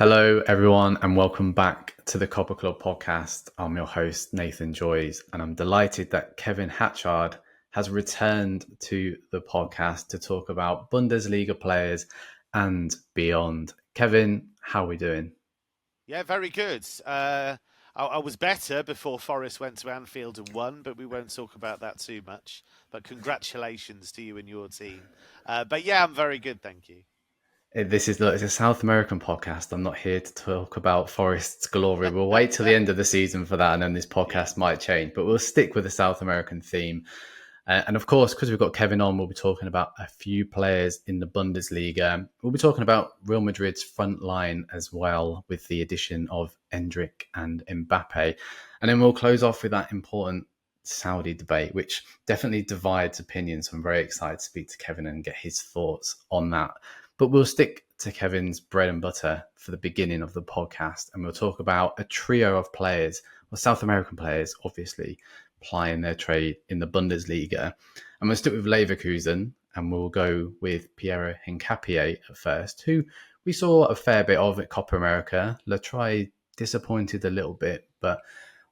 Hello, everyone, and welcome back to the Copa Club podcast. I'm your host, Nathan Joys, and I'm delighted that Kevin Hatchard has returned to the podcast to talk about Bundesliga players and beyond. Kevin, how are we doing? Yeah, very good. I was better before Forest went to Anfield and won, but we won't talk about that too much. But congratulations to you and your team. But yeah, I'm very good, thank you. It's a South American podcast. I'm not here to talk about Forest's glory. We'll wait till the end of the season for that, and then this Yeah. podcast might change. But we'll stick with the South American theme. And of course, because we've got Kevin on, we'll be talking about a few players in the Bundesliga. We'll be talking about Real Madrid's front line as well, with the addition of Endrick and Mbappe. And then we'll close off with that important Saudi debate, which definitely divides opinions. So I'm very excited to speak to Kevin and get his thoughts on that. But we'll stick to Kevin's bread and butter for the beginning of the podcast, and we'll talk about a trio of players, well, South American players, obviously, plying their trade in the Bundesliga. And we'll stick with Leverkusen, and we'll go with Piero Hincapie at first, who we saw a fair bit of at Copa America. Latry disappointed a little bit, but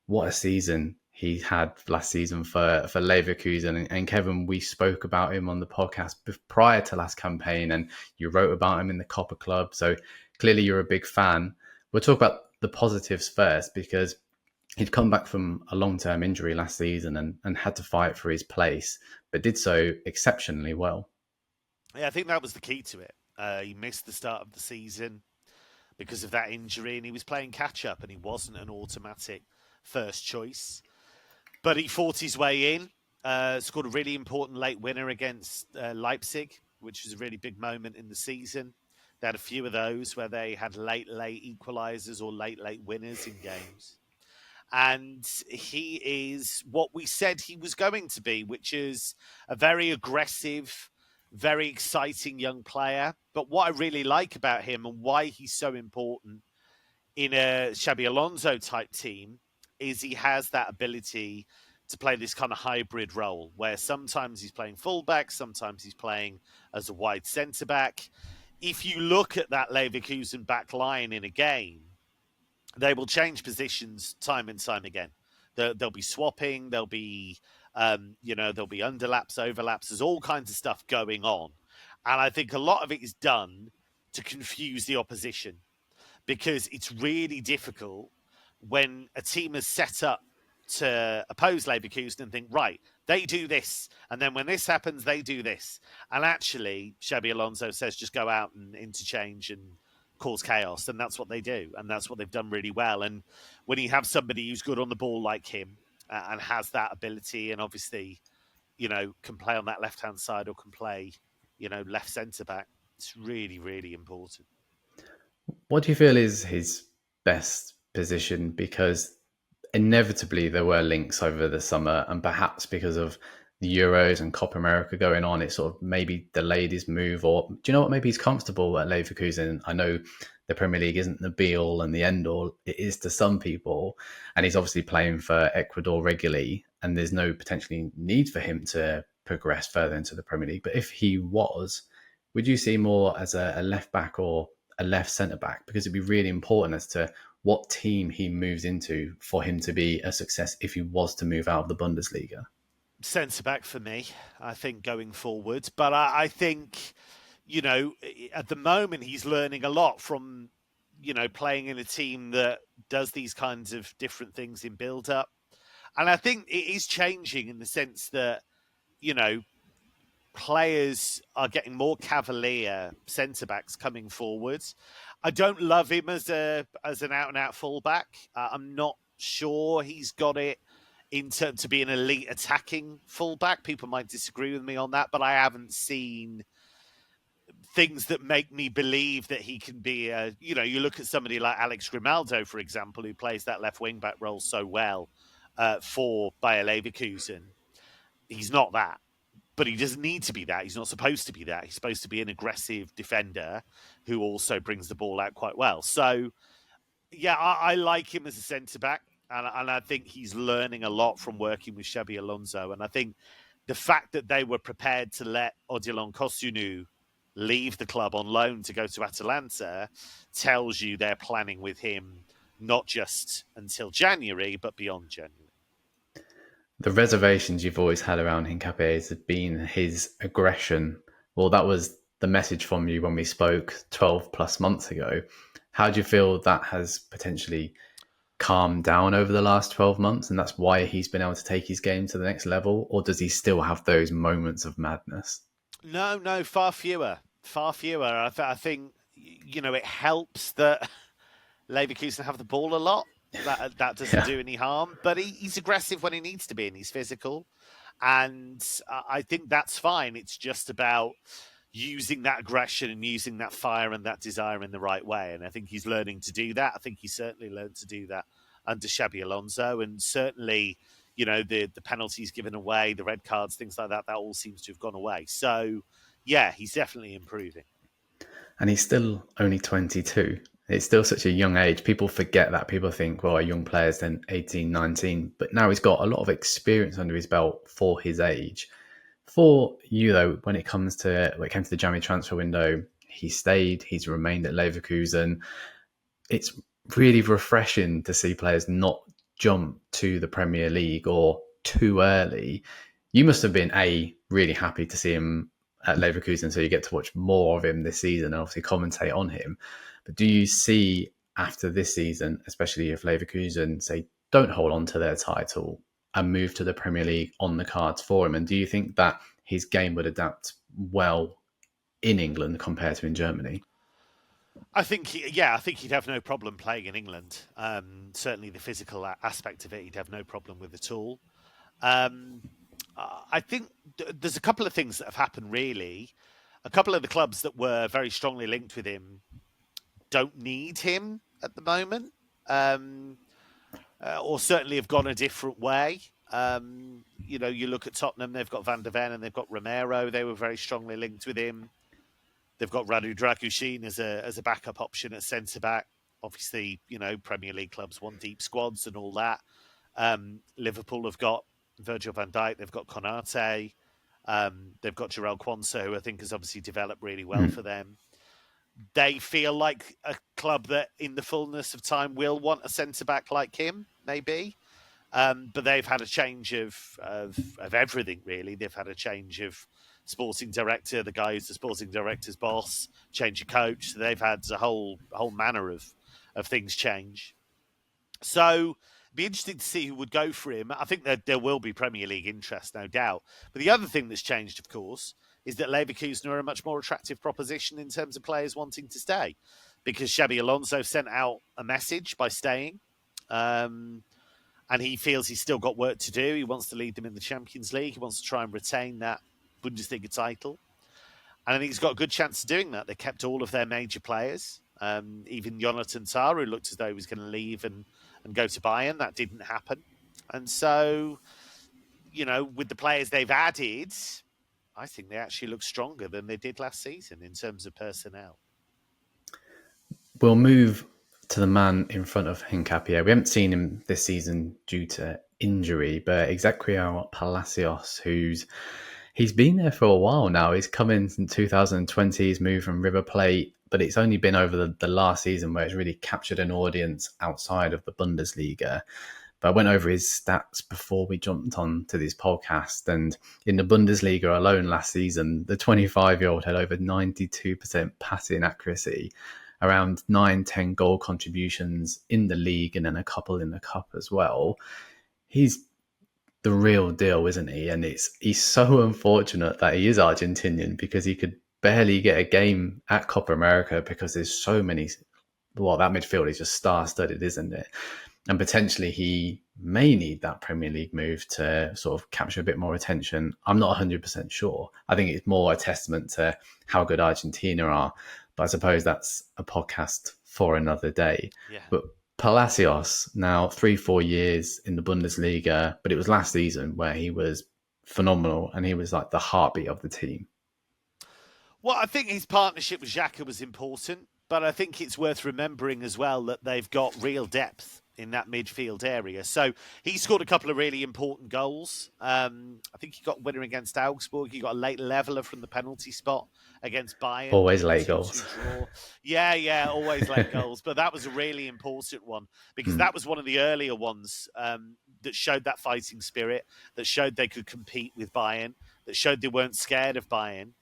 what a season he had last season for Leverkusen. And Kevin, we spoke about him on the podcast prior to last campaign, and you wrote about him in the Copa Club. So clearly you're a big fan. We'll talk about the positives first, because he'd come back from a long-term injury last season and had to fight for his place, but did so exceptionally well. Yeah, I think that was the key to it. He missed the start of the season because of that injury, and he was playing catch-up, and he wasn't an automatic first choice. But he fought his way in, scored a really important late winner against Leipzig, which was a really big moment in the season. They had a few of those where they had late equalisers or late winners in games. And he is what we said he was going to be, which is a very aggressive, very exciting young player. But what I really like about him and why he's so important in a Xabi Alonso type team is he has that ability to play this kind of hybrid role where sometimes he's playing fullback, sometimes he's playing as a wide centre back. If you look at that Leverkusen back line in a game, they will change positions time and time again. They'll be swapping, there'll be there'll be underlaps, overlaps, there's all kinds of stuff going on. And I think a lot of it is done to confuse the opposition, because it's really difficult when a team is set up to oppose Leverkusen and think, right, they do this, and then when this happens, they do this. And actually, Xabi Alonso says just go out and interchange and cause chaos, and that's what they do, and that's what they've done really well. And when you have somebody who's good on the ball like him and has that ability, and obviously, can play on that left-hand side or can play, left centre-back, it's really, really important. What do you feel is his best position? Because inevitably there were links over the summer, and perhaps because of the Euros and Copa America going on, it sort of maybe delayed his move. Or do you know what? Maybe he's comfortable at Leverkusen. I know the Premier League isn't the be all and the end all. It is to some people, and he's obviously playing for Ecuador regularly, and there's no potentially need for him to progress further into the Premier League. But if he was, would you see more as a left back or a left centre back? Because it'd be really important as to what team he moves into for him to be a success if he was to move out of the Bundesliga. Centre back for me, I think, going forward. But I think, at the moment he's learning a lot from, playing in a team that does these kinds of different things in build up. And I think it is changing in the sense that, players are getting more cavalier centre backs coming forward. I don't love him as an out and out fullback. I'm not sure he's got it in terms to be an elite attacking fullback. People might disagree with me on that, but I haven't seen things that make me believe that he can be a, you look at somebody like Alex Grimaldo, for example, who plays that left wing back role so well for Bayer Leverkusen. He's not that. But he doesn't need to be that. He's not supposed to be that. He's supposed to be an aggressive defender who also brings the ball out quite well. So, yeah, I like him as a centre-back. And I think he's learning a lot from working with Xabi Alonso. And I think the fact that they were prepared to let Odilon Kosunu leave the club on loan to go to Atalanta tells you they're planning with him not just until January, but beyond January. The reservations you've always had around Hincapie has been his aggression. Well, that was the message from you when we spoke 12 plus months ago. How do you feel that has potentially calmed down over the last 12 months, and that's why he's been able to take his game to the next level? Or does he still have those moments of madness? No, far fewer. Far fewer. I think, it helps that Leverkusen have the ball a lot. That doesn't do any harm. But he's aggressive when he needs to be, and he's physical. And I think that's fine. It's just about using that aggression and using that fire and that desire in the right way. And I think he's learning to do that. I think he certainly learned to do that under Xabi Alonso. And certainly, the penalties given away, the red cards, things like that all seems to have gone away. So, yeah, he's definitely improving. And he's still only 22. It's still such a young age. People forget that. People think, well, a young player's then 18, 19. But now he's got a lot of experience under his belt for his age. For you, though, when it came to the January transfer window, he stayed. He's remained at Leverkusen. It's really refreshing to see players not jump to the Premier League or too early. You must have been, really happy to see him at Leverkusen, so you get to watch more of him this season and obviously commentate on him. But do you see after this season, especially if Leverkusen say don't hold on to their title and move to the Premier League on the cards for him? And do you think that his game would adapt well in England compared to in Germany? I think he'd have no problem playing in England. Certainly the physical aspect of it, he'd have no problem with at all. I think there's a couple of things that have happened, really. A couple of the clubs that were very strongly linked with him don't need him at the moment, or certainly have gone a different way. You look at Tottenham, they've got Van der Ven and they've got Romero. They were very strongly linked with him. They've got Rodrygo as a backup option at centre-back. Obviously, Premier League clubs want deep squads and all that. Liverpool have got Virgil van Dijk. They've got Konate. They've got Jarell Quansah, who I think has obviously developed really well for them. They feel like a club that in the fullness of time will want a centre-back like him, maybe. But they've had a change of everything, really. They've had a change of sporting director, the guy who's the sporting director's boss, change of coach. So they've had a whole manner of things change. So it'd be interesting to see who would go for him. I think that there will be Premier League interest, no doubt. But the other thing that's changed, of course, is that Leverkusen are a much more attractive proposition in terms of players wanting to stay, because Xabi Alonso sent out a message by staying, and he feels he's still got work to do. He wants to lead them in the Champions League. He wants to try and retain that Bundesliga title. And I think he's got a good chance of doing that. They kept all of their major players. Even Jonathan Tah, who looked as though he was going to leave and go to Bayern. That didn't happen. And so, with the players they've added, I think they actually look stronger than they did last season in terms of personnel. We'll move to the man in front of Hincapie. We haven't seen him this season due to injury, but Exequiel Palacios, he's been there for a while now. He's come in 2020, he's moved from River Plate, but it's only been over the last season where it's really captured an audience outside of the Bundesliga. But I went over his stats before we jumped on to this podcast. And in the Bundesliga alone last season, the 25-year-old had over 92% passing accuracy, around 9-10 goal contributions in the league, and then a couple in the cup as well. He's the real deal, isn't he? And he's so unfortunate that he is Argentinian, because he could barely get a game at Copa America because there's so many. Well, that midfield is just star-studded, isn't it? And potentially he may need that Premier League move to sort of capture a bit more attention. I'm not 100% sure. I think it's more a testament to how good Argentina are. But I suppose that's a podcast for another day. Yeah. But Palacios, now 3-4 years in the Bundesliga, but it was last season where he was phenomenal and he was like the heartbeat of the team. Well, I think his partnership with Xhaka was important, but I think it's worth remembering as well that they've got real depth in that midfield area. So he scored a couple of really important goals. I think he got a winner against Augsburg. He got a late leveller from the penalty spot against Bayern. Always late goals. Draw. Yeah, always late goals. But that was a really important one because that was one of the earlier ones that showed that fighting spirit, that showed they could compete with Bayern, that showed they weren't scared of Bayern.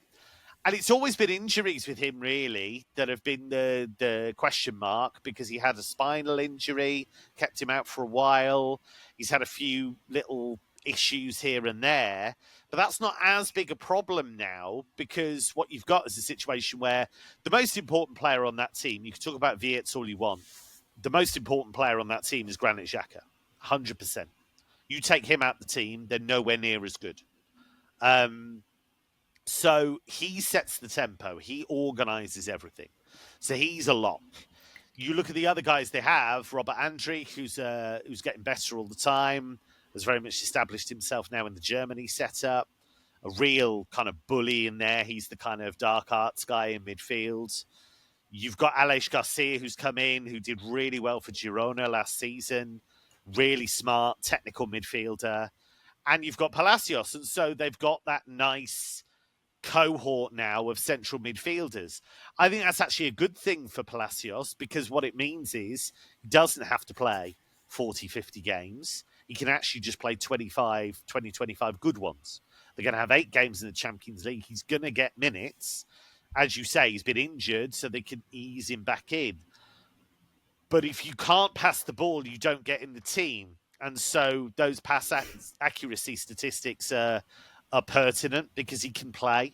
And it's always been injuries with him, really, that have been the question mark because he had a spinal injury, kept him out for a while. He's had a few little issues here and there. But that's not as big a problem now because what you've got is a situation where the most important player on that team, you can talk about Wirtz all you want, the most important player on that team is Granit Xhaka, 100%. You take him out the team, they're nowhere near as good. So he sets the tempo. He organises everything. So he's a lock. You look at the other guys they have, Robert Endrick, who's getting better all the time, has very much established himself now in the Germany setup. A real kind of bully in there. He's the kind of dark arts guy in midfield. You've got Aleix Garcia, who's come in, who did really well for Girona last season. Really smart, technical midfielder. And you've got Palacios. And so they've got that nice cohort now of central midfielders. I think that's actually a good thing for Palacios because what it means is he doesn't have to play 40, 50 games. He can actually just play 20, 25 good ones. They're going to have 8 games in the Champions League. He's going to get minutes. As you say, he's been injured, so they can ease him back in. But if you can't pass the ball, you don't get in the team. And so those pass accuracy statistics are pertinent because he can play.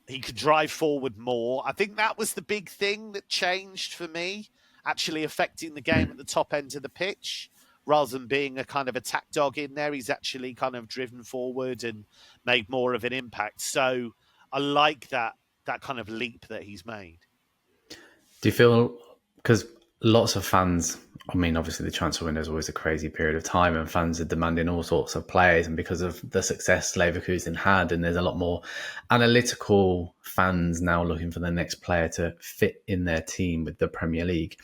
He could drive forward more. I think that was the big thing that changed for me, actually affecting the game at the top end of the pitch. Rather than being a kind of attack dog in there, he's actually kind of driven forward and made more of an impact. So I like that kind of leap that he's made. Do you feel, because lots of fans, I mean, obviously the transfer window is always a crazy period of time and fans are demanding all sorts of players, and because of the success Leverkusen had, and there's a lot more analytical fans now looking for the next player to fit in their team with the Premier League.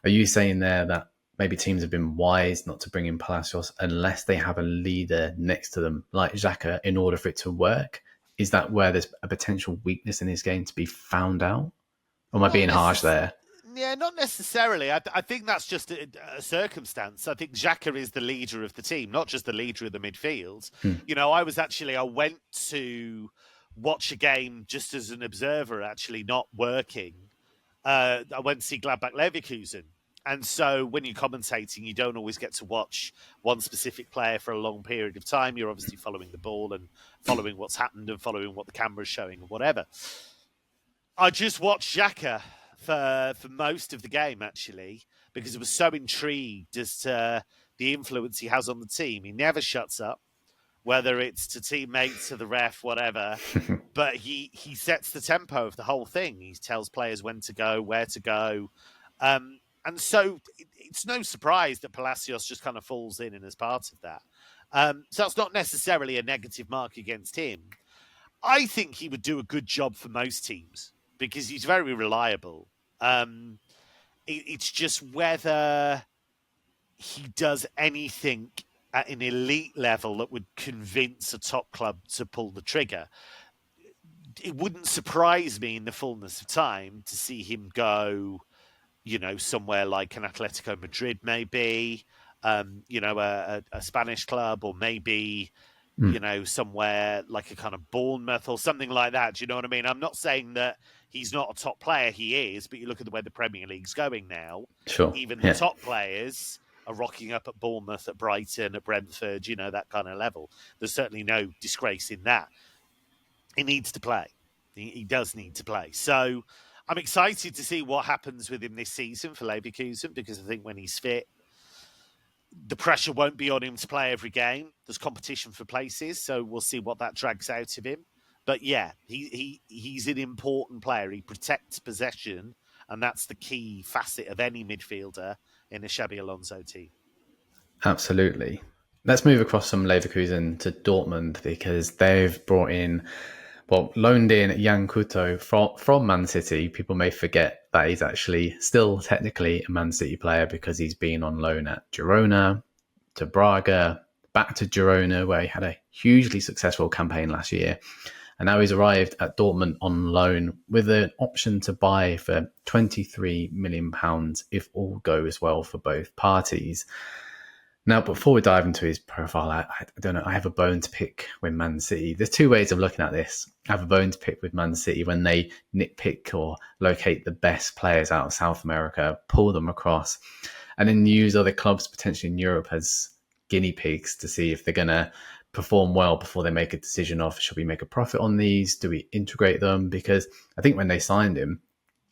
Are you saying there that maybe teams have been wise not to bring in Palacios unless they have a leader next to them like Xhaka in order for it to work? Is that where there's a potential weakness in his game to be found out? Or am I being harsh there? Yeah, not necessarily. I think that's just a circumstance. I think Xhaka is the leader of the team, not just the leader of the midfield. You know, I went to watch a game just as an observer, actually not working. I went to see Gladbach Leverkusen. And so when you're commentating, you don't always get to watch one specific player for a long period of time. You're obviously following the ball and following what's happened and following what the camera's showing and whatever. I just watched Xhaka for most of the game, actually, because I was so intrigued as to the influence he has on the team. He never shuts up, whether it's to teammates, to the ref, whatever. But he sets the tempo of the whole thing. He tells players when to go, where to go. And so it's no surprise that Palacios just kind of falls in as part of that. So it's not necessarily a negative mark against him. I think he would do a good job for most teams because he's very reliable. It's just whether he does anything at an elite level that would convince a top club to pull the trigger. It wouldn't surprise me in the fullness of time to see him go, you know, somewhere like an Atletico Madrid, maybe, you know, a Spanish club, or maybe, you know, somewhere like a kind of Bournemouth or something like that. Do you know what I mean? I'm not saying that he's not a top player. He is, but you look at the way the Premier League's going now. Sure. Even the top players are rocking up at Bournemouth, at Brighton, at Brentford, you know, that kind of level. There's certainly no disgrace in that. He needs to play. He does need to play. So I'm excited to see what happens with him this season for Leverkusen, because I think when he's fit, the pressure won't be on him to play every game. There's competition for places, so we'll see what that drags out of him. But yeah, he's an important player. He protects possession, and that's the key facet of any midfielder in a Xabi Alonso team. Absolutely. Let's move across from Leverkusen to Dortmund, because they've brought in, Well, loaned in Yan Couto from Man City. People may forget that he's actually still technically a Man City player because he's been on loan at Girona, to Braga, back to Girona, where he had a hugely successful campaign last year. And now he's arrived at Dortmund on loan with an option to buy for £23 million if all goes well for both parties. Now, before we dive into his profile, I don't know, I have a bone to pick with Man City. There's two ways of looking at this. I have a bone to pick with Man City when they nitpick or locate the best players out of South America, pull them across, and then use other clubs potentially in Europe as guinea pigs to see if they're going to perform well before they make a decision of, should we make a profit on these? Do we integrate them? Because I think when they signed him,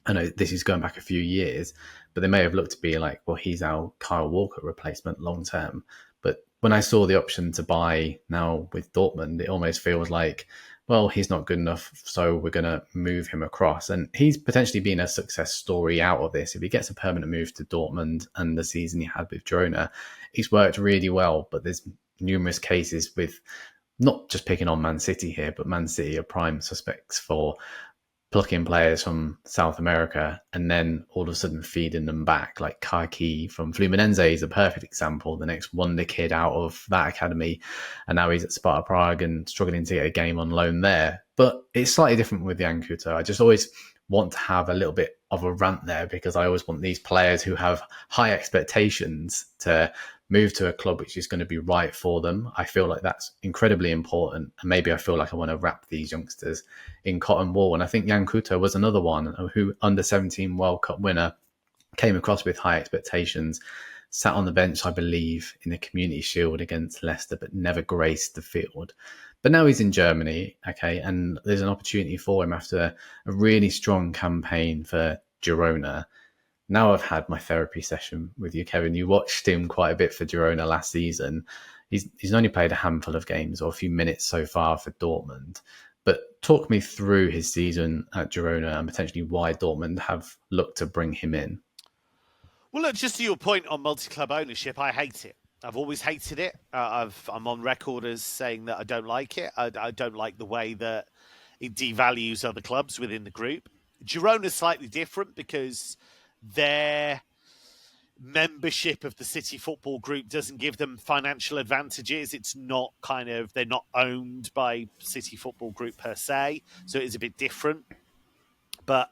I know this is going back a few years, but they may have looked to be like, well, he's our Kyle Walker replacement long term. But when I saw the option to buy now with Dortmund, it almost feels like, well, he's not good enough, so we're going to move him across. And he's potentially been a success story out of this. If he gets a permanent move to Dortmund and the season he had with Girona, he's worked really well. But there's numerous cases with, not just picking on Man City here, but Man City are prime suspects for plucking players from South America and then all of a sudden feeding them back. Like Hincapie from Fluminense is a perfect example. The next wonder kid out of that academy, and now he's at Sparta Prague and struggling to get a game on loan there. But it's slightly different with Yan Couto. I just always want to have a little bit of a rant there because I always want these players who have high expectations to move to a club which is going to be right for them. I feel like that's incredibly important. And maybe I feel like I want to wrap these youngsters in cotton wool. And I think Yan Couto was another one who, under 17 World Cup winner, came across with high expectations, sat on the bench, I believe, in the Community Shield against Leicester, but never graced the field. But now he's in Germany, okay, and there's an opportunity for him after a really strong campaign for Girona. Now I've had my therapy session with you, Kevin. You watched him quite a bit for Girona last season. He's only played a handful of games or a few minutes so far for Dortmund. But talk me through his season at Girona and potentially why Dortmund have looked to bring him in. Well, look, just to your point on multi-club ownership, I hate it. I've always hated it. I'm on record as saying that I don't like it. I don't like the way that it devalues other clubs within the group. Girona's slightly different because their membership of the City Football Group doesn't give them financial advantages. It's not they're not owned by City Football Group per se, so it is a bit different. But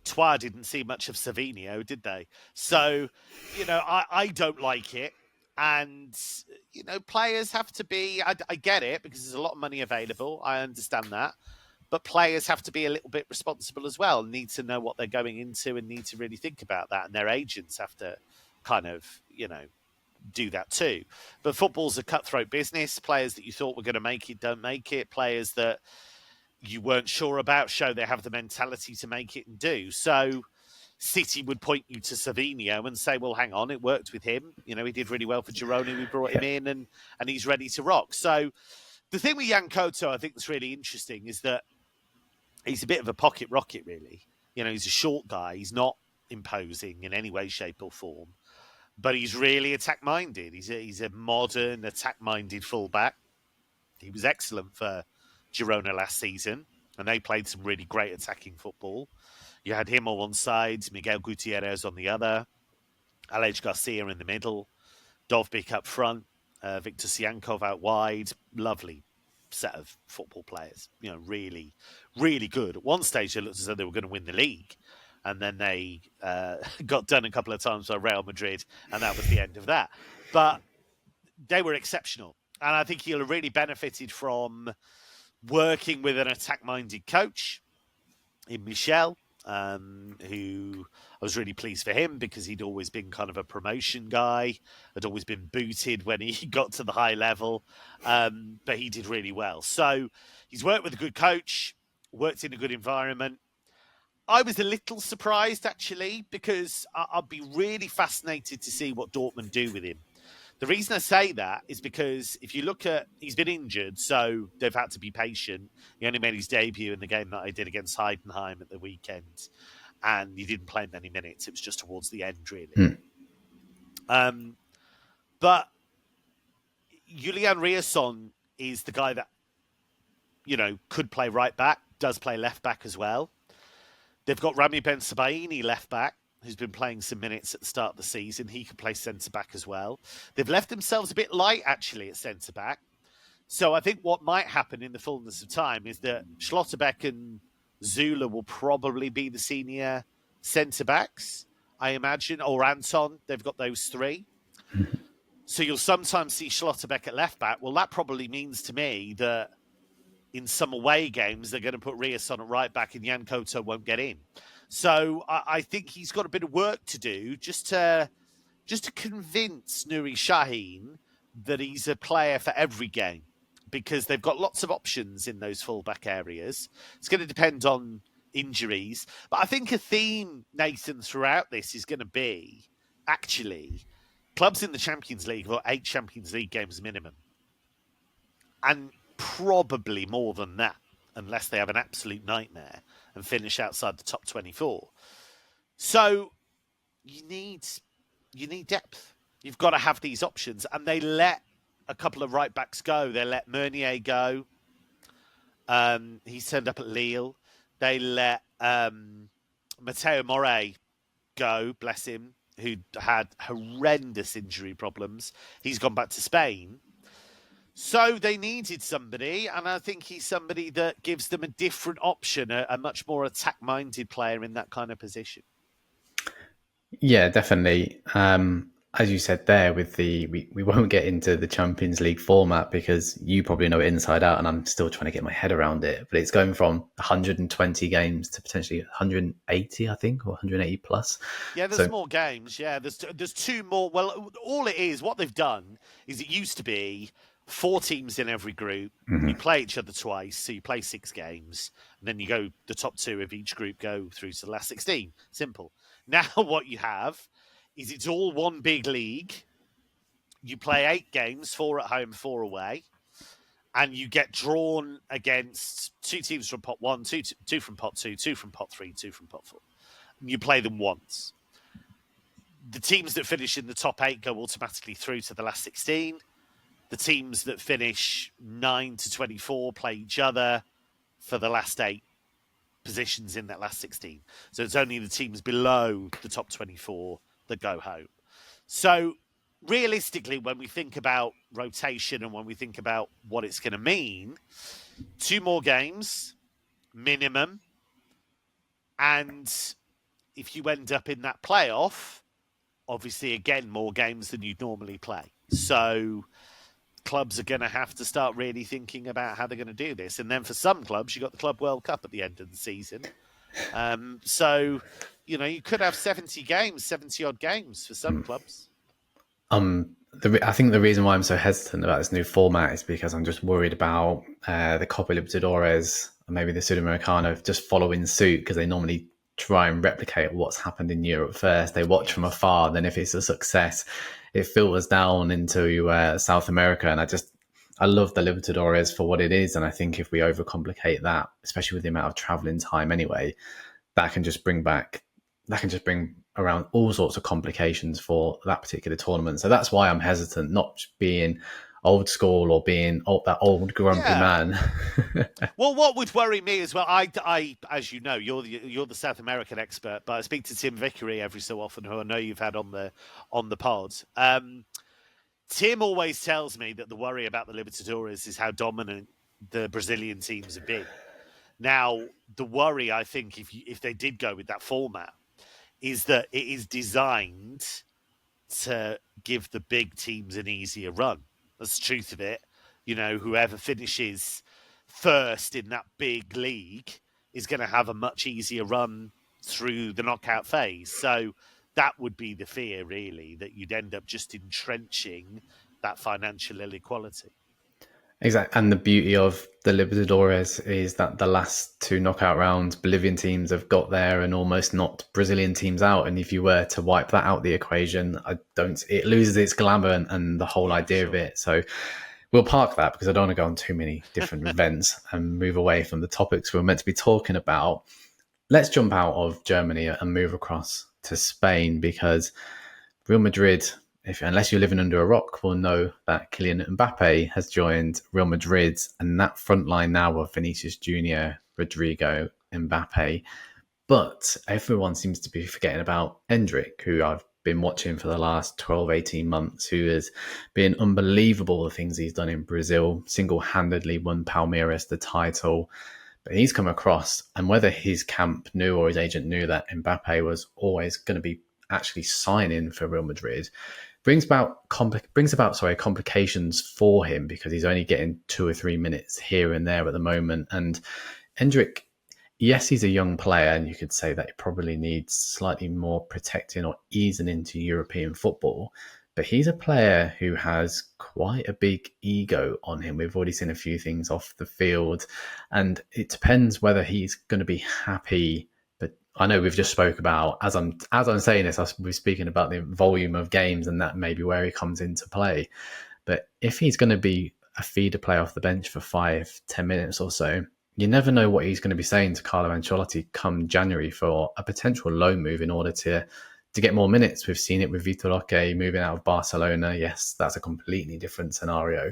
Troyes didn't see much of Savinho, did they? So, I don't like it. And, players have to be, I get it because there's a lot of money available. I understand that. But players have to be a little bit responsible as well, need to know what they're going into and need to really think about that. And their agents have to do that too. But football's a cutthroat business. Players that you thought were going to make it don't make it. Players that you weren't sure about show they have the mentality to make it and do. So City would point you to Savinho and say, well, hang on, it worked with him. He did really well for Girona. We brought him in and he's ready to rock. So the thing with Yan Couto, I think that's really interesting is that he's a bit of a pocket rocket, really. He's a short guy. He's not imposing in any way, shape or form, but he's really attack-minded. He's a modern, attack-minded fullback. He was excellent for Girona last season, and they played some really great attacking football. You had him on one side, Miguel Gutierrez on the other, Alej Garcia in the middle, Dovbyk up front, Victor Siankov out wide. Lovely set of football players, really, really good. At one stage, it looked as though they were going to win the league, and then they got done a couple of times by Real Madrid, and that was the end of that. But they were exceptional, and I think he'll have really benefited from working with an attack-minded coach in Michel, who I was really pleased for him because he'd always been kind of a promotion guy, had always been booted when he got to the high level, but he did really well. So he's worked with a good coach, worked in a good environment. I was a little surprised, actually, because I'd be really fascinated to see what Dortmund do with him. The reason I say that is because if you look at, he's been injured, so they've had to be patient. He only made his debut in the game that I did against Heidenheim at the weekend, and he didn't play many minutes. It was just towards the end, really. But Julian Riasson is the guy that could play right back, does play left back as well. They've got Rami Ben-Sebaini left back, who's been playing some minutes at the start of the season. He can play centre back as well. They've left themselves a bit light, actually, at centre back. So I think what might happen in the fullness of time is that Schlotterbeck and Zula will probably be the senior centre backs, I imagine, or Anton. They've got those three. So you'll sometimes see Schlotterbeck at left back. Well, that probably means to me that in some away games, they're going to put Rios on at right back and Yan Couto won't get in. So I think he's got a bit of work to do just to convince Nuri Sahin that he's a player for every game, because they've got lots of options in those fullback areas. It's going to depend on injuries. But I think a theme, Nathan, throughout this is going to be, actually, clubs in the Champions League have got 8 Champions League games minimum. And probably more than that, unless they have an absolute nightmare and finish outside the top 24. So you need depth. You've got to have these options. And they let a couple of right backs go. They let Meunier go. He's turned up at Lille. They let Matteo Morey go, bless him, who had horrendous injury problems. He's gone back to Spain. So they needed somebody, and I think he's somebody that gives them a different option, a much more attack-minded player in that kind of position. Yeah, definitely. As you said there, with we won't get into the Champions League format because you probably know it inside out, and I'm still trying to get my head around it. But it's going from 120 games to potentially 180, I think, or 180 plus. Yeah, there's more games. Yeah, there's 2 more. Well, all it is, what they've done is it used to be 4 teams in every group. Mm-hmm. You play each other twice, so you play 6 games, and then you go. The top 2 of each group go through to the last 16. Simple. Now what you have is it's all one big league. You play 8 games, 4 at home, 4 away, and you get drawn against 2 teams from pot 1, 2 from pot 2, 2 from pot 3, 2 from pot 4. And you play them once. The teams that finish in the top 8 go automatically through to the last 16. The teams that finish 9 to 24 play each other for the last 8 positions in that last 16. So it's only the teams below the top 24 that go home. So realistically, when we think about rotation and when we think about what it's going to mean, 2 more games minimum. And if you end up in that playoff, obviously, again, more games than you'd normally play. So clubs are going to have to start really thinking about how they're going to do this. And then for some clubs, you've got the Club World Cup at the end of the season. So, you could have 70-odd games for some clubs. I think the reason why I'm so hesitant about this new format is because I'm just worried about the Copa Libertadores and maybe the Sudamericano just following suit, because they normally try and replicate what's happened in Europe first. They watch from afar, then if it's a success, it filters down into South America. And I love the Libertadores for what it is. And I think if we overcomplicate that, especially with the amount of traveling time anyway, that can just bring around all sorts of complications for that particular tournament. So that's why I'm hesitant, not being old school or being that old grumpy man. Well, what would worry me as well, I as you know, you're the South American expert, but I speak to Tim Vickery every so often, who I know you've had on the pod. Tim always tells me that the worry about the Libertadores is how dominant the Brazilian teams have been. Now, the worry, I think, if they did go with that format, is that it is designed to give the big teams an easier run. That's the truth of it. Whoever finishes first in that big league is going to have a much easier run through the knockout phase. So that would be the fear, really, that you'd end up just entrenching that financial inequality. Exactly. And the beauty of the Libertadores is that the last 2 knockout rounds, Bolivian teams have got there and almost knocked Brazilian teams out. And if you were to wipe that out the equation, it loses its glamour and the whole idea of it. So we'll park that because I don't want to go on too many different events and move away from the topics we're meant to be talking about. Let's jump out of Germany and move across to Spain, because Real Madrid unless you're living under a rock, will know that Kylian Mbappe has joined Real Madrid, and that front line now of Vinicius Jr, Rodrygo, Mbappe. But everyone seems to be forgetting about Endrick, who I've been watching for the last 12, 18 months, who has been unbelievable, the things he's done in Brazil, single-handedly won Palmeiras the title. But he's come across, and whether his camp knew or his agent knew that Mbappe was always going to be actually signing for Real Madrid, brings about complications for him, because he's only getting 2 or 3 minutes here and there at the moment. And Endrick, yes, he's a young player, and you could say that he probably needs slightly more protecting or easing into European football. But he's a player who has quite a big ego on him. We've already seen a few things off the field, and it depends whether he's going to be happy. But I know we've just spoke about, as I'm saying this, we're speaking about the volume of games, and that may be where he comes into play. But if he's going to be a feeder player off the bench for 5-10 minutes or so, you never know what he's going to be saying to Carlo Ancelotti come January for a potential loan move in order to get more minutes. We've seen it with Vitor Roque moving out of Barcelona. Yes, that's a completely different scenario.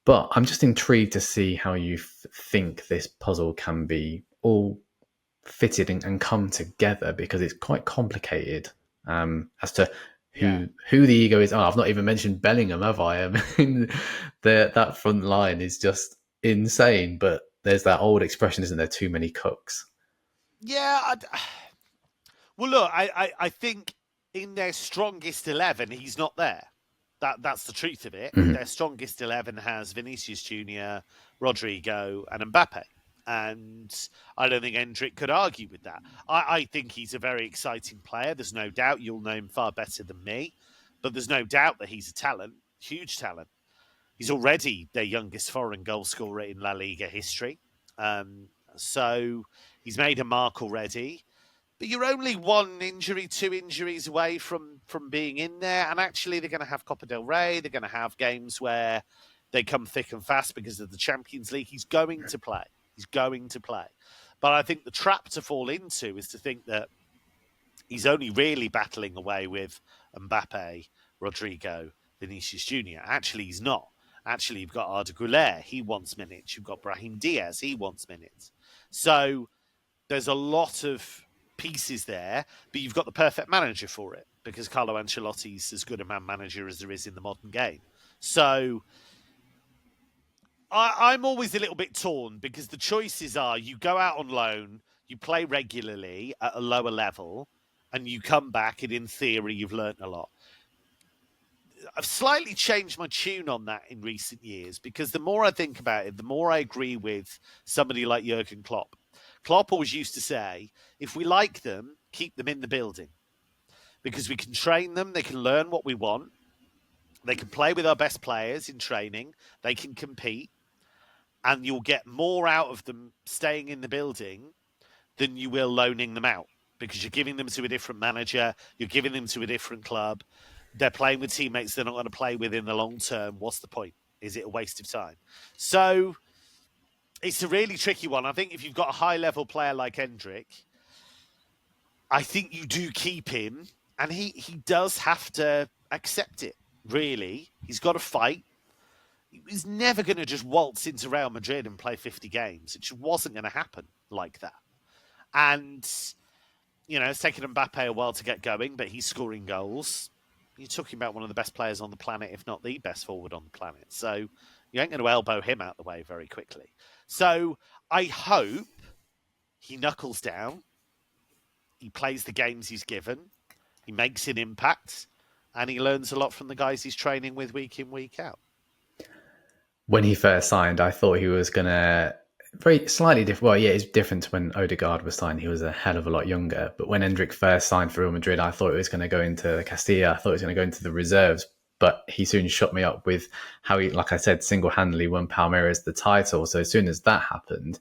But I'm just intrigued to see how you think this puzzle can be all fitted and come together, because it's quite complicated as to who the ego is. Oh, I've not even mentioned Bellingham, have I? I mean, that front line is just insane. But there's that old expression, isn't there? Too many cooks. Yeah. Well, look, I think in their strongest 11, he's not there. That's the truth of it. Mm-hmm. Their strongest 11 has Vinicius Jr, Rodrygo, and Mbappe. And I don't think Endrick could argue with that. I think he's a very exciting player. There's no doubt. You'll know him far better than me. But there's no doubt that he's a talent, huge talent. He's already their youngest foreign goal scorer in La Liga history. So he's made a mark already. But you're only 1 injury, 2 injuries away from being in there. And actually, they're going to have Copa del Rey. They're going to have games where they come thick and fast because of the Champions League. He's going to play. He's going to play. But I think the trap to fall into is to think that he's only really battling away with Mbappe, Rodrygo, Vinicius Jr. Actually, he's not. Actually, you've got Arda Güler. He wants minutes. You've got Brahim Diaz. He wants minutes. So there's a lot of pieces there, but you've got the perfect manager for it, because Carlo Ancelotti's as good a man manager as there is in the modern game. So I'm always a little bit torn, because the choices are you go out on loan, you play regularly at a lower level, and you come back and in theory you've learnt a lot. I've slightly changed my tune on that in recent years, because the more I think about it, the more I agree with somebody like Jurgen Klopp. Klopp always used to say, if we like them, keep them in the building, because we can train them, they can learn what we want, they can play with our best players in training, they can compete, and you'll get more out of them staying in the building than you will loaning them out, because you're giving them to a different manager, you're giving them to a different club, they're playing with teammates they're not going to play with in the long term. What's the point? Is it a waste of time? So it's a really tricky one. I think if you've got a high-level player like Endrick, I think you do keep him, and he does have to accept it, really. He's got to fight. He's never going to just waltz into Real Madrid and play 50 games. It just wasn't going to happen like that. And, you know, it's taken Mbappe a while to get going, but he's scoring goals. You're talking about one of the best players on the planet, if not the best forward on the planet. So you ain't going to elbow him out the way very quickly. So I hope he knuckles down. He plays the games he's given. He makes an impact. And he learns a lot from the guys he's training with week in, week out. When he first signed, I thought he was going to very slightly different. Well, yeah, it's different to when Odegaard was signed. He was a hell of a lot younger. But when Endrick first signed for Real Madrid, I thought it was going to go into Castilla. I thought it was going to go into the reserves. But he soon shut me up with how he, like I said, single-handedly won Palmeiras the title. So as soon as that happened,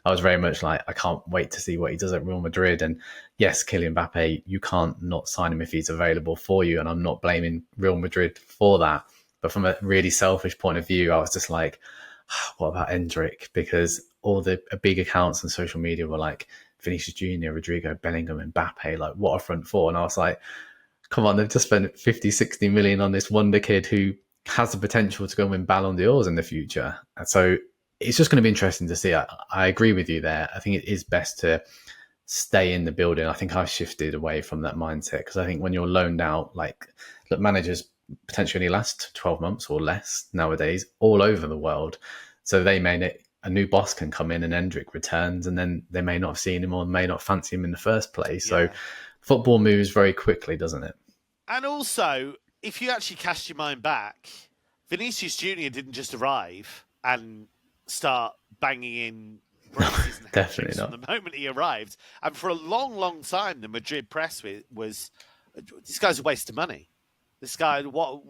I was very much like, I can't wait to see what he does at Real Madrid. And yes, Kylian Mbappe, you can't not sign him if he's available for you. And I'm not blaming Real Madrid for that. But from a really selfish point of view, I was just like, what about Endrick? Because all the big accounts on social media were like, Vinicius Jr, Rodrygo, Bellingham, Mbappe, like what a front four. And I was like, come on, they've just spent 50, 60 million on this wonder kid who has the potential to go and win Ballon d'Ors in the future. And so it's just going to be interesting to see. I agree with you there. I think it is best to stay in the building. I think I've shifted away from that mindset because I think when you're loaned out, like, look, managers potentially last 12 months or less nowadays all over the world. So they may, a new boss can come in and Endrick returns and then they may not have seen him or may not fancy him in the first place. So football moves very quickly, doesn't it? And also, if you actually cast your mind back, Vinicius Jr didn't just arrive and start banging in braces and Definitely not. from the moment he arrived. And for a long, long time, the Madrid press was, this guy's a waste of money. This guy, what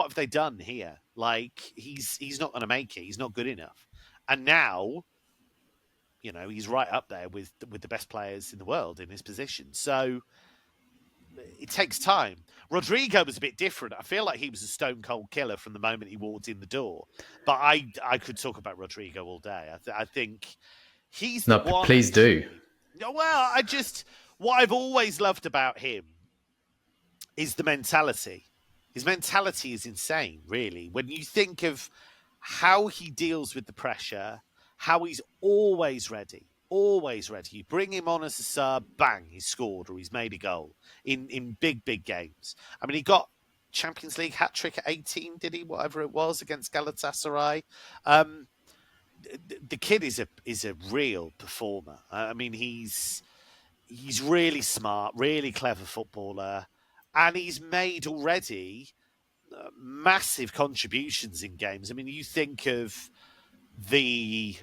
have they done here? Like, he's not going to make it. He's not good enough. And now, you know, he's right up there with the best players in the world in his position. So it takes time. Rodrygo was a bit different. I feel like he was a stone cold killer from the moment he walked in the door. But I could talk about Rodrygo all day. I think he's the one. Please do. Well, what I've always loved about him is the mentality. His mentality is insane, really. When you think of how he deals with the pressure, how he's always ready. Always ready. You bring him on as a sub, bang, he's scored or he's made a goal in big, big games. I mean, he got Champions League hat-trick at 18, did he? Whatever it was, against Galatasaray. The kid is a real performer. I mean, he's really smart, really clever footballer, and he's made already massive contributions in games. I mean, you think of the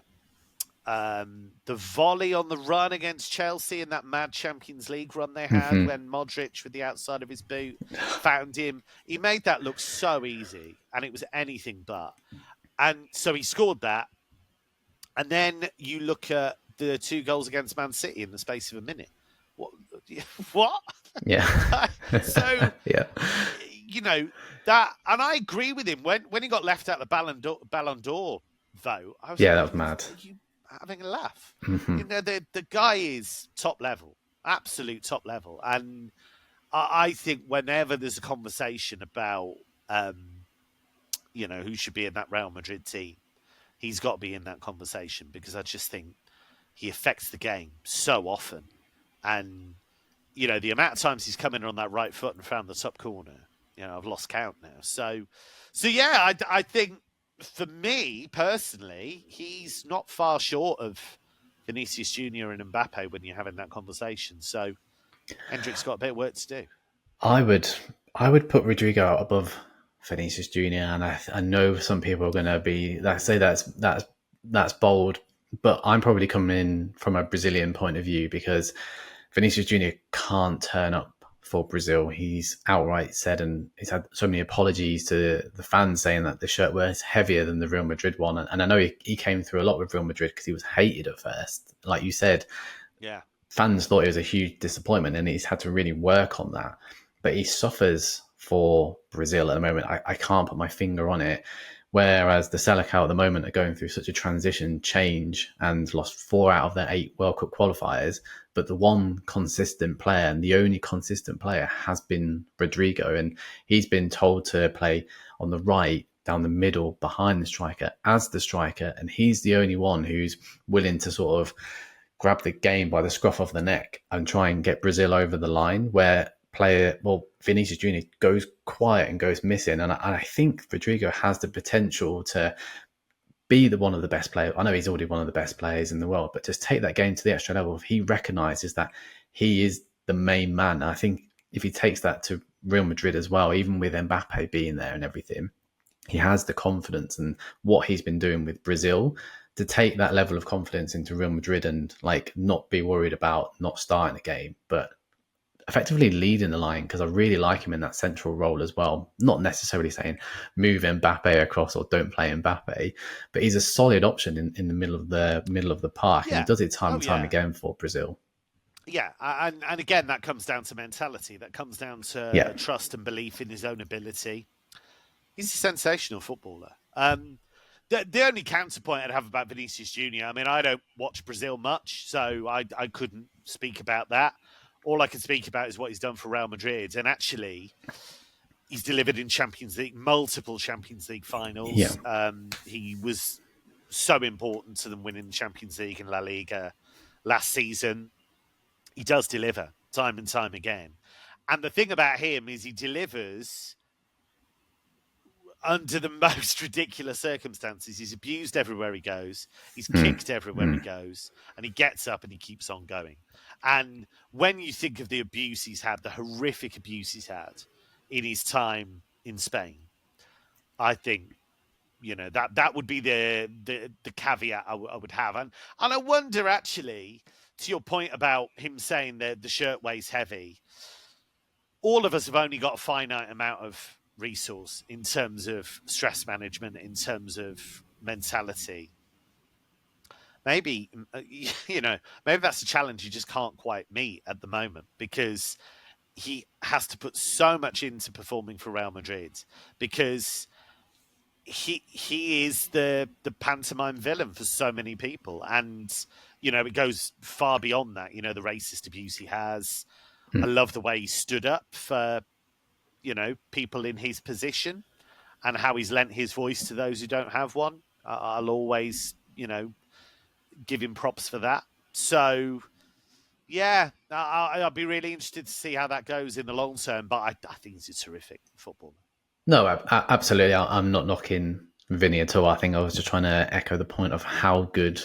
volley on the run against Chelsea in that mad Champions League run they had when Modric, with the outside of his boot, found him. He made that look so easy, and it was anything but. And so he scored that. And then you look at the 2 goals against Man City in the space of a minute. What? Yeah. So, yeah. You know, that, and I agree with him. When he got left out the Ballon d'Or vote, I was that was mad. Are you having a laugh? You know, the guy is top level, absolute top level. And I think whenever there's a conversation about, you know, who should be in that Real Madrid team, he's got to be in that conversation because I just think he affects the game so often. And, you know, the amount of times he's come in on that right foot and found the top corner, you know, I've lost count now. So yeah, I think for me personally, he's not far short of Vinicius Jr and Mbappe when you're having that conversation. So Endrick's got a bit of work to do. I would put Rodrygo out above Vinicius Jr. and I know some people are going to say that's bold, but I'm probably coming in from a Brazilian point of view because Vinicius Jr. can't turn up for Brazil. He's outright said, and he's had so many apologies to the fans saying that the shirt was heavier than the Real Madrid one. And I know he came through a lot with Real Madrid because he was hated at first. Like you said, yeah, fans thought it was a huge disappointment and he's had to really work on that. But he suffers for Brazil at the moment. I can't put my finger on it. Whereas the Selecao at the moment are going through such a transition change and lost 4 out of their 8 World Cup qualifiers. But the one consistent player and the only consistent player has been Rodrygo. And he's been told to play on the right, down the middle, behind the striker, as the striker. And he's the only one who's willing to sort of grab the game by the scruff of the neck and try and get Brazil over the line, where Vinicius Jr. goes quiet and goes missing. And I think Rodrygo has the potential to be one of the best players. I know he's already one of the best players in the world, but just take that game to the extra level. If he recognises that he is the main man, I think if he takes that to Real Madrid as well, even with Mbappe being there and everything, he has the confidence and what he's been doing with Brazil to take that level of confidence into Real Madrid and like not be worried about not starting the game, but effectively leading the line, because I really like him in that central role as well. Not necessarily saying move Mbappe across or don't play Mbappe, but he's a solid option in the middle of the park, and he does it time and time again for Brazil. Yeah, and again, that comes down to mentality. That comes down to trust and belief in his own ability. He's a sensational footballer. The only counterpoint I'd have about Vinicius Jr., I mean, I don't watch Brazil much, so I couldn't speak about that. all I can speak about is what he's done for Real Madrid. And actually, he's delivered in Champions League, multiple Champions League finals. Yeah. He was so important to them winning the Champions League and La Liga last season. He does deliver time and time again. And the thing about him is he delivers under the most ridiculous circumstances. He's abused everywhere he goes. He's kicked everywhere he goes. And he gets up and he keeps on going. And when you think of the abuse he's had, the horrific abuse he's had in his time in Spain, I think, that would be the caveat I would have. And I wonder, actually, to your point about him saying that the shirt weighs heavy, all of us have only got a finite amount of resource in terms of stress management, in terms of mentality. Maybe, maybe that's a challenge you just can't quite meet at the moment, because he has to put so much into performing for Real Madrid, because he is the pantomime villain for so many people. And, it goes far beyond that, the racist abuse he has. I love the way he stood up for, people in his position, and how he's lent his voice to those who don't have one. I'll always, give him props for that. So, yeah, I'll be really interested to see how that goes in the long term. But I think he's a terrific footballer. No, absolutely. I'm not knocking Vinny at all. I think I was just trying to echo the point of how good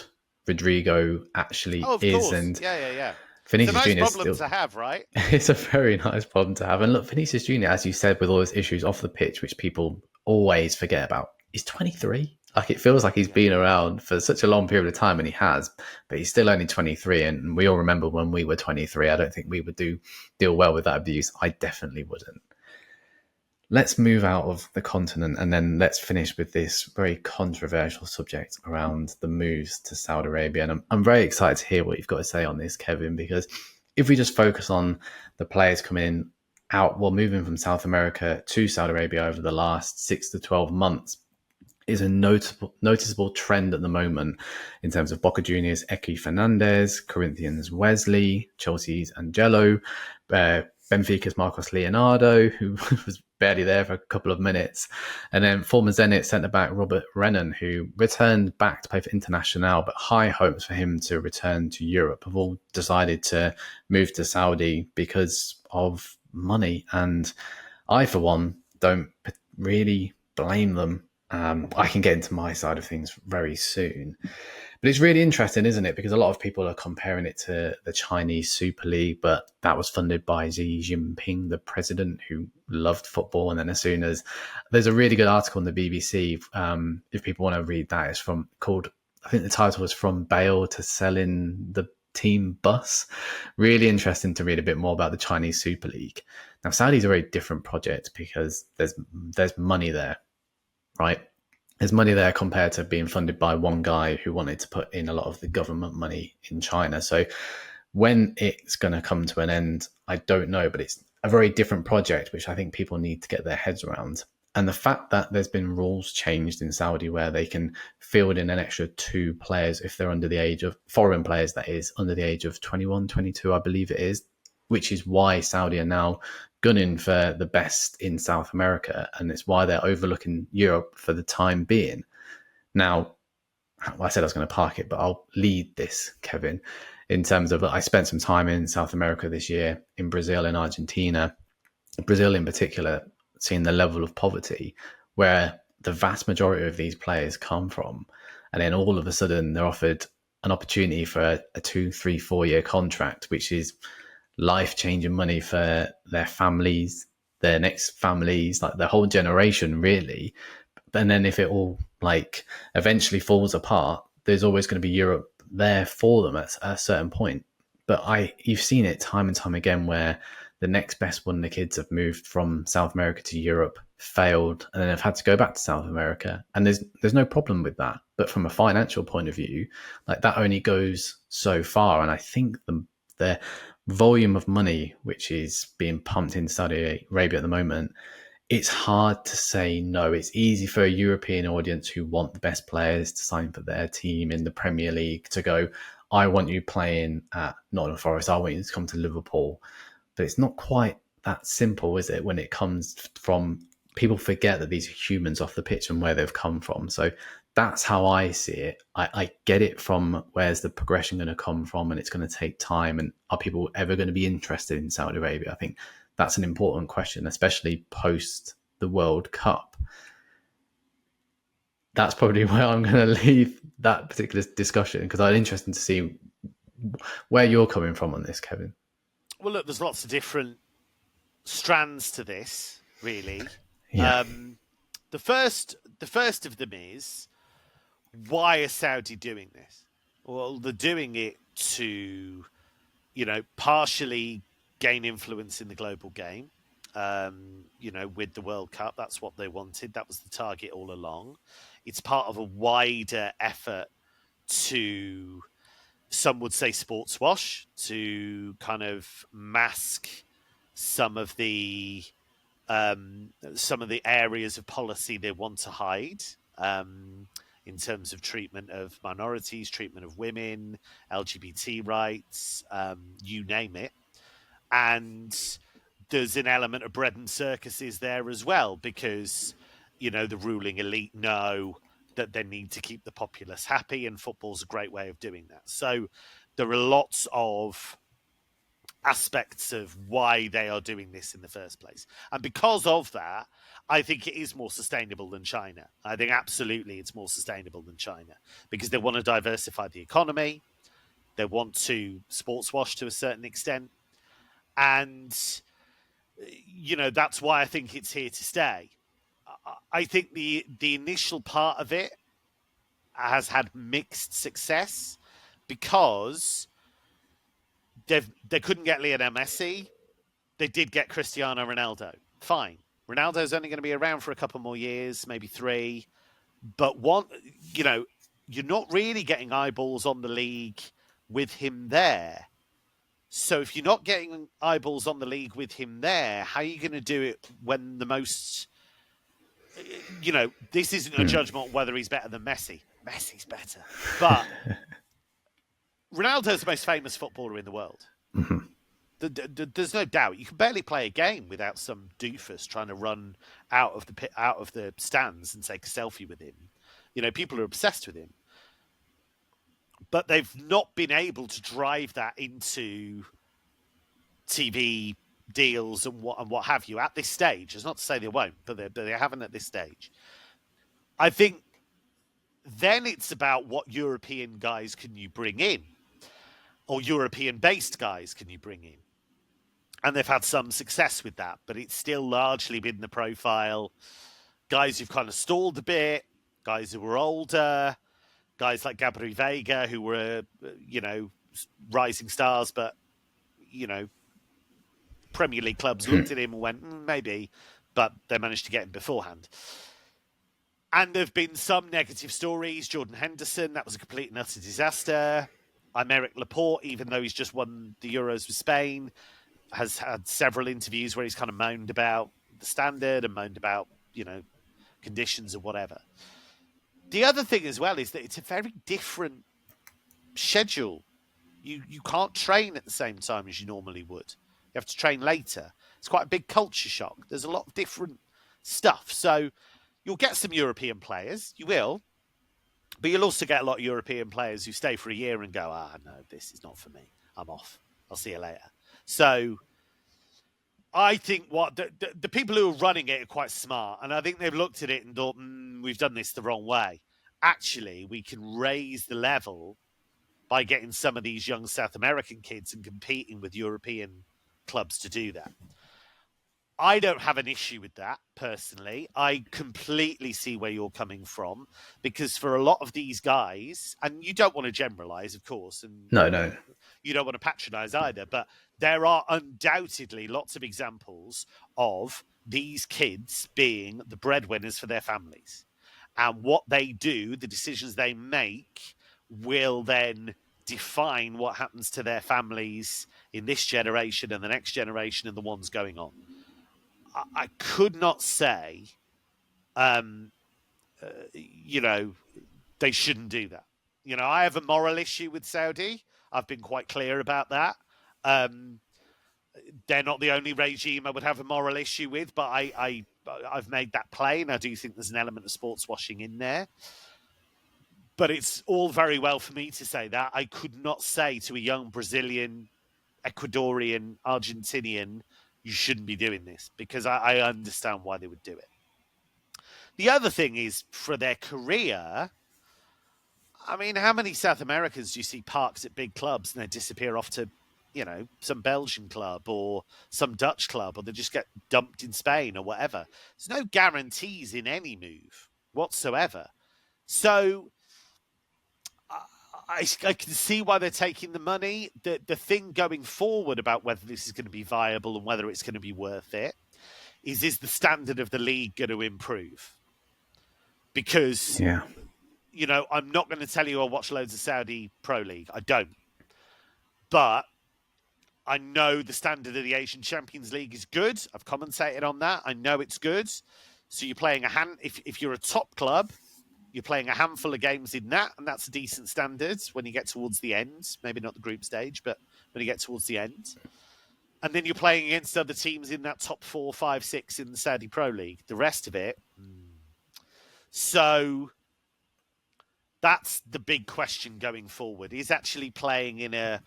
Rodrygo actually is. Course. And yeah. Vinicius it's a nice Jr. problem to have, right? It's a very nice problem to have. And look, Vinicius Jr., as you said, with all his issues off the pitch, which people always forget about, he's 23. Like, it feels like he's been around for such a long period of time, and he has, but he's still only 23. And we all remember when we were 23. I don't think we would deal well with that abuse. I definitely wouldn't. Let's move out of the continent, and then let's finish with this very controversial subject around the moves to Saudi Arabia. And I'm very excited to hear what you've got to say on this, Kevin, because if we just focus on the players coming out, moving from South America to Saudi Arabia over the last 6 to 12 months is a noticeable trend at the moment in terms of Boca Juniors' Eki Fernandez, Corinthians' Wesley, Chelsea's Angelo, Benfica's Marcos Leonardo, who was barely there for a couple of minutes, and then former Zenit centre-back Robert Renan, who returned back to play for Internacional, but high hopes for him to return to Europe, have all decided to move to Saudi because of money. And I, for one, don't really blame them. I can get into my side of things very soon. But it's really interesting, isn't it? Because a lot of people are comparing it to the Chinese Super League, but that was funded by Xi Jinping, the president, who loved football. And then there's a really good article on the BBC, if people want to read that, it's I think the title was From Bale to Selling the Team Bus. Really interesting to read a bit more about the Chinese Super League. Now, Saudi's a very different project because there's money there, right? There's money there compared to being funded by one guy who wanted to put in a lot of the government money in China. So when it's going to come to an end, I don't know, but it's a very different project, which I think people need to get their heads around. And the fact that there's been rules changed in Saudi where they can field in an extra 2 players if they're under the age of, foreign players that is, under the age of 21, 22, I believe it is, which is why Saudi are now gunning for the best in South America, and it's why they're overlooking Europe for the time being. Now, I said I was going to park it, but I'll lead this, Kevin, in terms of, I spent some time in South America this year, in Brazil and Argentina. Brazil in particular, seeing the level of poverty where the vast majority of these players come from, and then all of a sudden they're offered an opportunity for a 2, 3, 4 year contract, which is life-changing money for their families, their next families, like the whole generation, really. And then if it all eventually falls apart, there's always going to be Europe there for them at a certain point. But you've seen it time and time again where the next best one, the kids have moved from South America to Europe, failed, and then have had to go back to South America. And there's no problem with that. But from a financial point of view, that only goes so far. And I think the volume of money which is being pumped in Saudi Arabia at the moment it's hard to say no. It's easy for a European audience who want the best players to sign for their team in the Premier League to go, I want you playing at Nottingham Forest, I want you to come to Liverpool. But it's not quite that simple, is it, when it comes from people forget that these are humans off the pitch and where they've come from. So that's how I see it. I get it from where's the progression going to come from, and it's going to take time. And are people ever going to be interested in Saudi Arabia? I think that's an important question, especially post the World Cup. That's probably where I'm going to leave that particular discussion, because I'm interested to see where you're coming from on this, Kevin. Well, look, there's lots of different strands to this, really. Yeah. The first of them is, why are Saudi doing this? Well, they're doing it to, partially gain influence in the global game. With the World Cup, that's what they wanted. That was the target all along. It's part of a wider effort to, some would say, sports wash, to kind of mask some of the areas of policy they want to hide, in terms of treatment of minorities, treatment of women, LGBT rights, you name it. And there's an element of bread and circuses there as well, because, the ruling elite know that they need to keep the populace happy, and football's a great way of doing that. So there are lots of aspects of why they are doing this in the first place. And because of that, I think it is more sustainable than China. I think absolutely it's more sustainable than China, because they want to diversify the economy. They want to sports wash to a certain extent. And, that's why I think it's here to stay. I think the initial part of it has had mixed success, because they couldn't get Lionel Messi. They did get Cristiano Ronaldo. Fine. Ronaldo's only going to be around for a couple more years, maybe 3. But you're not really getting eyeballs on the league with him there. So if you're not getting eyeballs on the league with him there, how are you going to do it when the most... this isn't a judgment on whether he's better than Messi. Messi's better. But Ronaldo's the most famous footballer in the world. Mm-hmm. There's no doubt. You can barely play a game without some doofus trying to run out of the stands and take a selfie with him. People are obsessed with him. But they've not been able to drive that into TV deals and what have you at this stage. It's not to say they won't, but they haven't at this stage. I think then it's about what European guys can you bring in, or European-based guys can you bring in. And they've had some success with that, but it's still largely been the profile. Guys who've kind of stalled a bit, guys who were older, guys like Gabriel Vega, who were, rising stars, but, Premier League clubs looked at him and went, maybe, but they managed to get him beforehand. And there have been some negative stories. Jordan Henderson, that was a complete and utter disaster. Aymeric Laporte, even though he's just won the Euros with Spain, has had several interviews where he's kind of moaned about the standard and moaned about, conditions and whatever. The other thing as well is that it's a very different schedule. You can't train at the same time as you normally would. You have to train later. It's quite a big culture shock. There's a lot of different stuff. So you'll get some European players. You will. But you'll also get a lot of European players who stay for a year and go, no, this is not for me. I'm off. I'll see you later. So I think the people who are running it are quite smart. And I think they've looked at it and thought, we've done this the wrong way. Actually, we can raise the level by getting some of these young South American kids and competing with European clubs to do that. I don't have an issue with that, personally. I completely see where you're coming from, because for a lot of these guys, and you don't want to generalize, of course, and No. You don't want to patronize either, but there are undoubtedly lots of examples of these kids being the breadwinners for their families. And what they do, the decisions they make, will then define what happens to their families in this generation and the next generation and the ones going on. I could not say, they shouldn't do that. I have a moral issue with Saudi. I've been quite clear about that. They're not the only regime I would have a moral issue with, but I've made that plain. I do think there's an element of sports washing in there. But it's all very well for me to say that. I could not say to a young Brazilian, Ecuadorian, Argentinian, you shouldn't be doing this, because I understand why they would do it. The other thing is, for their career, I mean, how many South Americans do you see parked at big clubs and they disappear off to, some Belgian club or some Dutch club, or they just get dumped in Spain or whatever? There's no guarantees in any move whatsoever. So I can see why they're taking the money. The thing going forward about whether this is going to be viable and whether it's going to be worth it is the standard of the league going to improve? Because, I'm not going to tell you I watch loads of Saudi Pro League. I don't. But I know the standard of the Asian Champions League is good. I've commentated on that. I know it's good. So you're playing if you're a top club, you're playing a handful of games in that, and that's a decent standard when you get towards the end. Maybe not the group stage, but when you get towards the end. And then you're playing against other teams in that top 4, 5, 6 in the Saudi Pro League. The rest of it. So that's the big question going forward. Is actually playing in a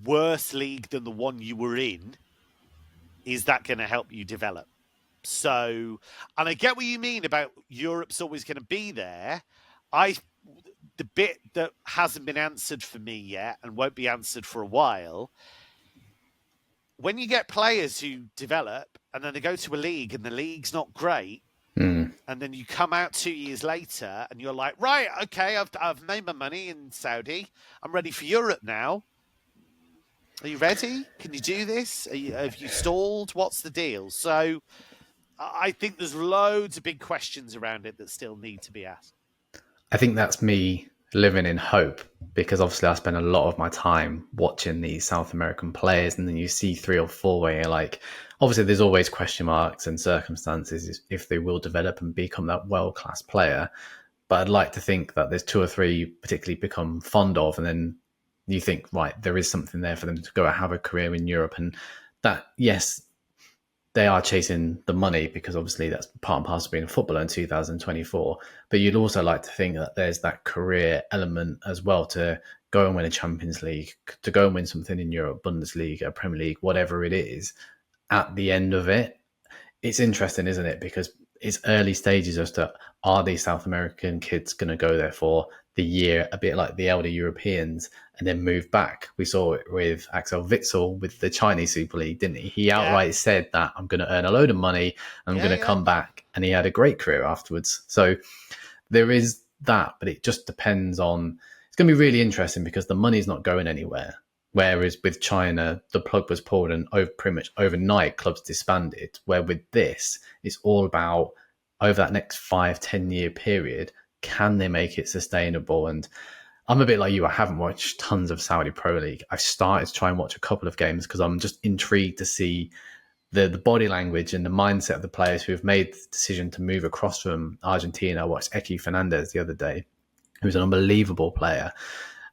worse league than the one you were in, is that going to help you develop? So, and I get what you mean about Europe's always going to be there. The bit that hasn't been answered for me yet and won't be answered for a while, when you get players who develop and then they go to a league and the league's not great, and then you come out 2 years later and you're like, right, okay, I've made my money in Saudi. I'm ready for Europe now. Are you ready? Can you do this? Have you stalled? What's the deal? So I think there's loads of big questions around it that still need to be asked. I think that's me living in hope, because obviously I spend a lot of my time watching these South American players, and then you see 3 or 4 where you're like, obviously there's always question marks and circumstances if they will develop and become that world-class player. But I'd like to think that there's 2 or 3 you particularly become fond of, and then you think, right, there is something there for them to go and have a career in Europe. And that, yes, they are chasing the money, because obviously that's part and parcel of being a footballer in 2024. But you'd also like to think that there's that career element as well, to go and win a Champions League, to go and win something in Europe, Bundesliga, Premier League, whatever it is, at the end of it. It's interesting, isn't it? Because it's early stages as to, are these South American kids going to go there for the year, a bit like the elder Europeans, and then move back? We saw it with Axel Witsel with the Chinese Super League, didn't he? He outright said that, I'm going to earn a load of money, I'm going to come back, and he had a great career afterwards. So there is that, but it just depends on, it's going to be really interesting because the money's not going anywhere. Whereas with China, the plug was pulled and pretty much overnight clubs disbanded. Where with this, it's all about over that next 5-10 year period, can they make it sustainable? And I'm a bit like you. I haven't watched tons of Saudi Pro League. I've started to try and watch a couple of games because I'm just intrigued to see the body language and the mindset of the players who have made the decision to move across from Argentina. I watched Eki Fernandez the other day, who's an unbelievable player.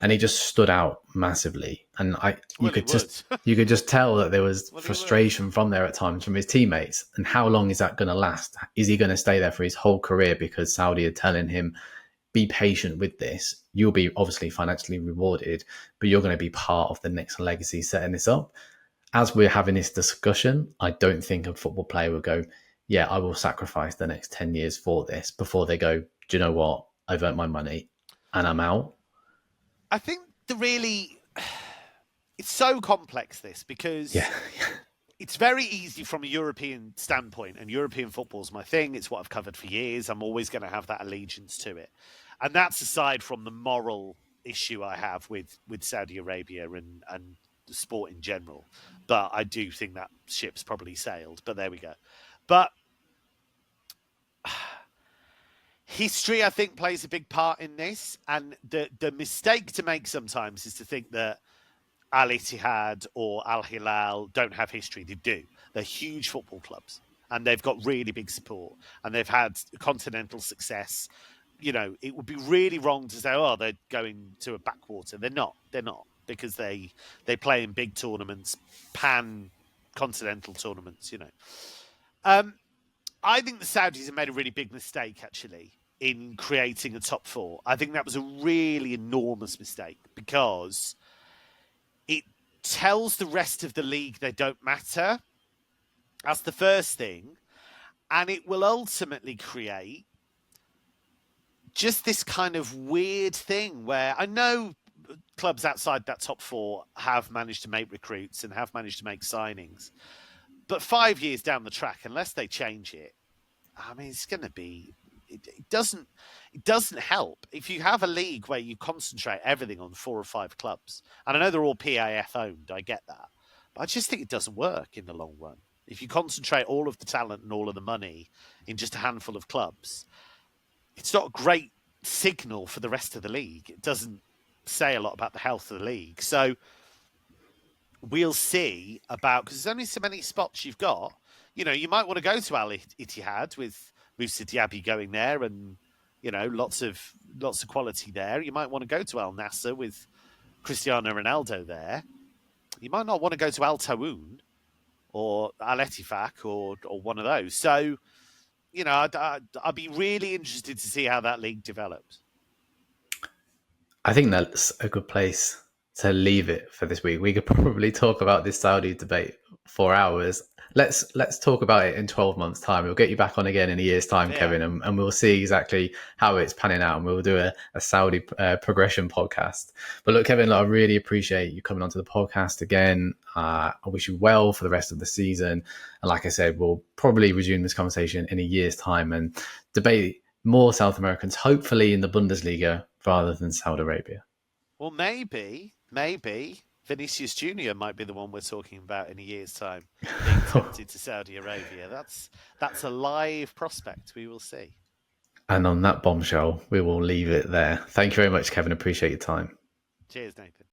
And he just stood out massively. And you could just tell that there was frustration from there at times from his teammates. And how long is that going to last? Is he going to stay there for his whole career because Saudi are telling him, be patient with this. You'll be obviously financially rewarded, but you're going to be part of the next legacy setting this up. As we're having this discussion, I don't think a football player will go, yeah, I will sacrifice the next 10 years for this, before they go, do you know what? I've earned my money and I'm out. I think it's so complex, this, because it's very easy from a European standpoint, and European football's my thing. It's what I've covered for years. I'm always going to have that allegiance to it. And that's aside from the moral issue I have with Saudi Arabia and the sport in general. But I do think that ship's probably sailed. But there we go. But history, I think, plays a big part in this. And the mistake to make sometimes is to think that Al Ittihad or Al Hilal don't have history. They do. They're huge football clubs. and they've got really big support, and they've had continental success. You know, it would be really wrong to say, oh, they're going to a backwater. They're not. They're not, because they play in big tournaments, pan-continental tournaments, you know. I think the Saudis have made a really big mistake, actually, in creating a top four. I think that was a really enormous mistake, because it tells the rest of the league they don't matter. That's the first thing. And it will ultimately create just this kind of weird thing where I know clubs outside that top four have managed to make recruits and have managed to make signings. But 5 years down the track, unless they change it, I mean, it's going to be... It doesn't help if you have a league where you concentrate everything on 4 or 5 clubs. And I know they're all PAF owned, I get that. But I just think it doesn't work in the long run. If you concentrate all of the talent and all of the money in just a handful of clubs, it's not a great signal for the rest of the league. It doesn't say a lot about the health of the league. So we'll see about, because there's only so many spots you've got. You know, you might want to go to Al Ittihad with Moussa Diaby going there, and you know, lots of quality there. You might want to go to Al Nassr with Cristiano Ronaldo there. You might not want to go to Al Tawoun or Al Ettifaq or one of those. So, you know, I'd be really interested to see how that league develops. I think that's a good place to leave it for this week. We could probably talk about this Saudi debate for hours. Let's talk about it in 12 months' time. We'll get you back on again in a year's time, Kevin, and we'll see exactly how it's panning out, and we'll do a Saudi progression podcast. But look, Kevin, I really appreciate you coming onto the podcast again. I wish you well for the rest of the season. And like I said, we'll probably resume this conversation in a year's time and debate more South Americans, hopefully in the Bundesliga rather than Saudi Arabia. Well, maybe Vinicius Jr might be the one we're talking about in a year's time, being tempted to Saudi Arabia. That's a live prospect. We will see. And on that bombshell, we will leave it there. Thank you very much, Kevin. Appreciate your time. Cheers, Nathan.